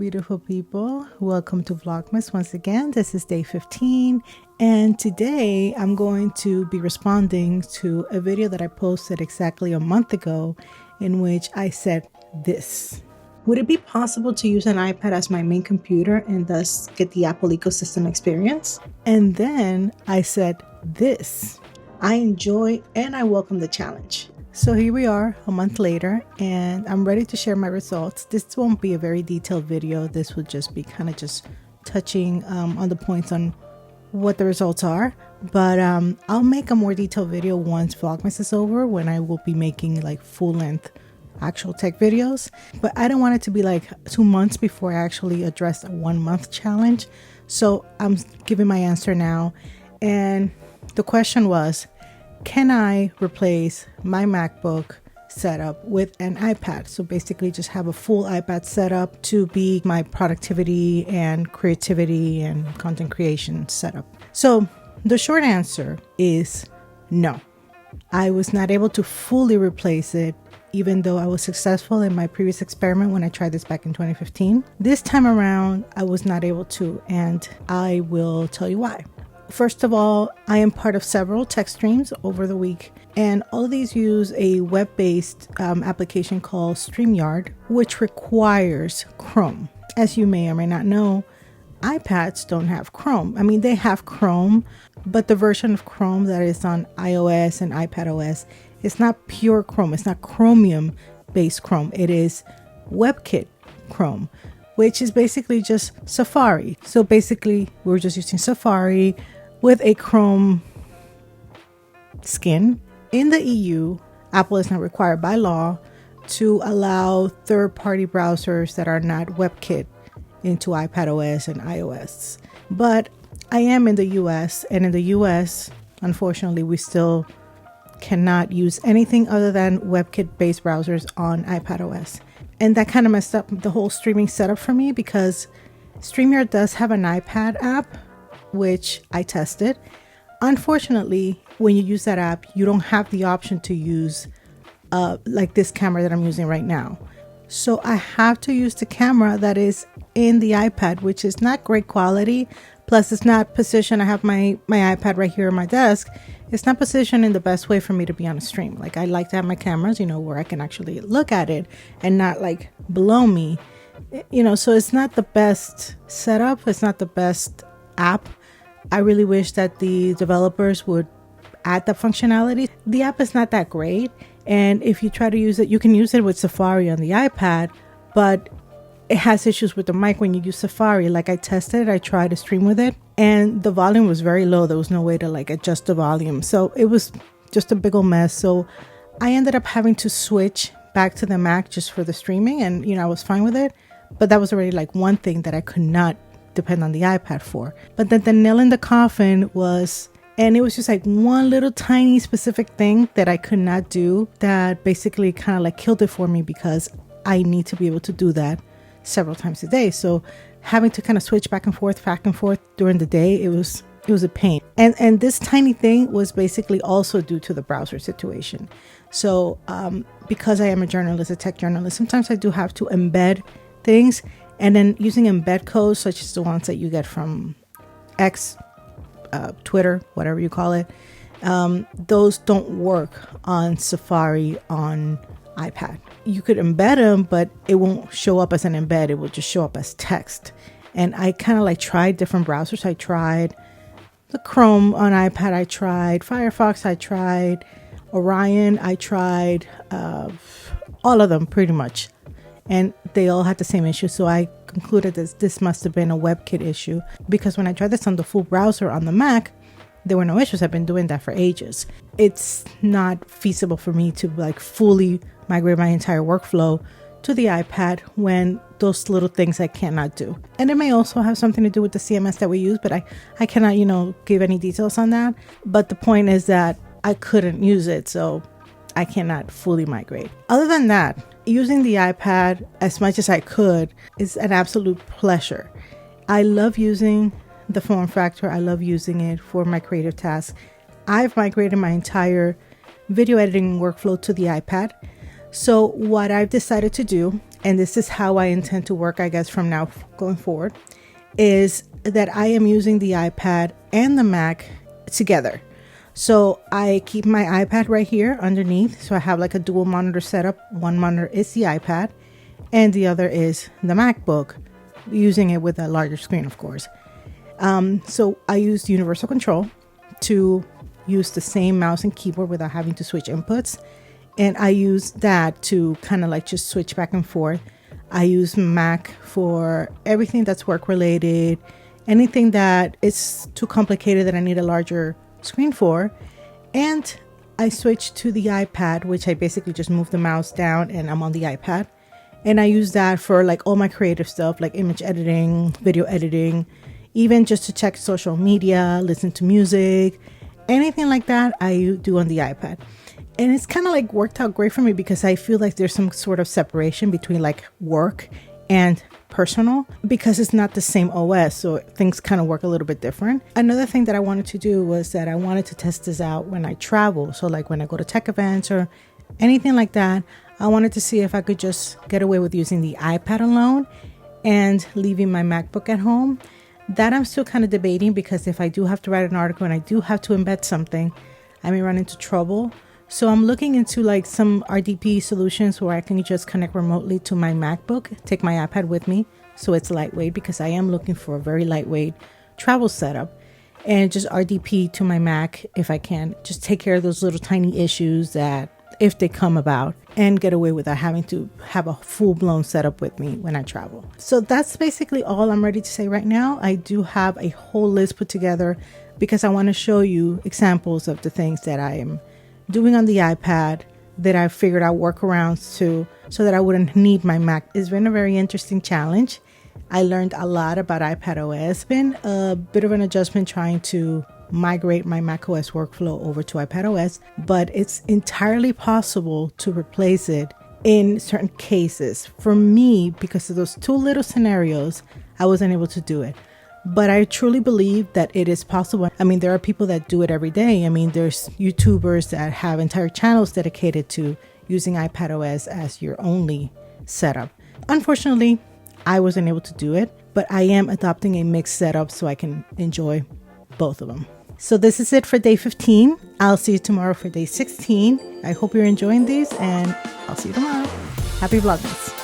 beautiful people. Welcome to Vlogmas once again. This is day 15, and today I'm going to be responding to a video that I posted exactly a month ago in which I said this. Would it be possible to use an iPad as my main computer and thus get the Apple ecosystem experience? And then I said this. I enjoy and I welcome the challenge. So here we are a month later, and I'm ready to share my results. This won't be a very detailed video. This will just be kind of just touching on the points on what the results are. But I'll make a more detailed video once Vlogmas is over, when I will be making like full-length actual tech videos. But I don't want it to be like 2 months before I actually address a 1 month challenge. So I'm giving my answer now. And the question was, can I replace my MacBook setup with an iPad? So basically just have a full iPad setup to be my productivity and creativity and content creation setup. So the short answer is no. I was not able to fully replace it, even though I was successful in my previous experiment when I tried this back in 2015. This time around, I was not able to, and I will tell you why. First of all, I am part of several tech streams over the week, and all of these use a web-based application called StreamYard, which requires Chrome. As you may or may not know, iPads don't have Chrome. I mean, they have Chrome, but the version of Chrome that is on iOS and iPadOS is not pure Chrome. It's not Chromium-based Chrome. It is WebKit Chrome, which is basically just Safari. So basically, we're just using Safari with a Chrome skin. In the EU, Apple is not required by law to allow third-party browsers that are not WebKit into iPadOS and iOS. But I am in the US, and in the US, unfortunately, we still cannot use anything other than WebKit-based browsers on iPadOS. And that kind of messed up the whole streaming setup for me, because StreamYard does have an iPad app, which I tested. Unfortunately, when you use that app, you don't have the option to use like this camera that I'm using right now. So I have to use the camera that is in the iPad, which is not great quality. Plus, it's not positioned. I have my iPad right here on my desk. It's not positioned in the best way for me to be on a stream. Like, I like to have my cameras, where I can actually look at it and not like below me, so it's not the best setup. It's not the best app. I really wish that the developers would add that functionality. The app is not that great. And if you try to use it, you can use it with Safari on the iPad, but it has issues with the mic when you use Safari. Like, I tested it, I tried to stream with it, and the volume was very low. There was no way to like adjust the volume. So it was just a big old mess. So I ended up having to switch back to the Mac just for the streaming, and I was fine with it. But that was already like one thing that I could not depend on the iPad for. But then the nail in the coffin was, and it was just like one little tiny specific thing that I could not do, that basically kind of like killed it for me, because I need to be able to do that several times a day. So having to kind of switch back and forth during the day, it was a pain. And this tiny thing was basically also due to the browser situation. So because I am a journalist, a tech journalist, sometimes I do have to embed things, and then using embed codes such as the ones that you get from X, Twitter, whatever you call it, those don't work on Safari on iPad. You could embed them, but it won't show up as an embed. It will just show up as text. And I kind of like tried different browsers. I tried the Chrome on iPad. I tried Firefox. I tried Orion. I tried all of them pretty much. And they all had the same issue. So I concluded that this must have been a WebKit issue, because when I tried this on the full browser on the Mac, there were no issues. I've been doing that for ages. It's not feasible for me to like fully migrate my entire workflow to the iPad when those little things I cannot do. And it may also have something to do with the CMS that we use, but I cannot, give any details on that. But the point is that I couldn't use it, so I cannot fully migrate. Other than that, using the iPad as much as I could is an absolute pleasure. I love using the form factor. I love using it for my creative tasks. I've migrated my entire video editing workflow to the iPad. So what I've decided to do and this is how I intend to work, I guess, from now going forward, is that I am using the iPad and the Mac together. So I keep my iPad right here underneath. So I have like a dual monitor setup. One monitor is the iPad and the other is the MacBook, using it with a larger screen, of course. So I use universal control to use the same mouse and keyboard without having to switch inputs. And I use that to kind of like just switch back and forth. I use Mac for everything that's work related, anything that is too complicated that I need a larger screen for. And I switch to the iPad, which I basically just move the mouse down and I'm on the iPad. And I use that for like all my creative stuff, like image editing, video editing, even just to check social media, listen to music, anything like that I do on the iPad. And it's kind of like worked out great for me because I feel like there's some sort of separation between like work and personal because it's not the same OS. So things kind of work a little bit different. Another thing that I wanted to do was that I wanted to test this out when I travel. So like when I go to tech events or anything like that, I wanted to see if I could just get away with using the iPad alone and leaving my MacBook at home. That I'm still kind of debating because if I do have to write an article and I do have to embed something, I may run into trouble. So I'm looking into like some RDP solutions where I can just connect remotely to my MacBook, take my iPad with me so it's lightweight because I am looking for a very lightweight travel setup, and just RDP to my Mac if I can, just take care of those little tiny issues that if they come about, and get away without having to have a full-blown setup with me when I travel. So that's basically all I'm ready to say right now. I do have a whole list put together because I want to show you examples of the things that I am doing on the iPad that I've figured out workarounds to so that I wouldn't need my Mac. It's been a very interesting challenge. I learned a lot about iPad OS. It's been a bit of an adjustment trying to migrate my macOS workflow over to iPadOS, but it's entirely possible to replace it in certain cases. For me, because of those two little scenarios, I wasn't able to do it. But I truly believe that it is possible. I mean, there are people that do it every day. I mean, there's YouTubers that have entire channels dedicated to using iPadOS as your only setup. Unfortunately, I wasn't able to do it, but I am adopting a mixed setup so I can enjoy both of them. So this is it for day 15. I'll see you tomorrow for day 16. I hope you're enjoying these and I'll see you tomorrow. Happy Vlogmas.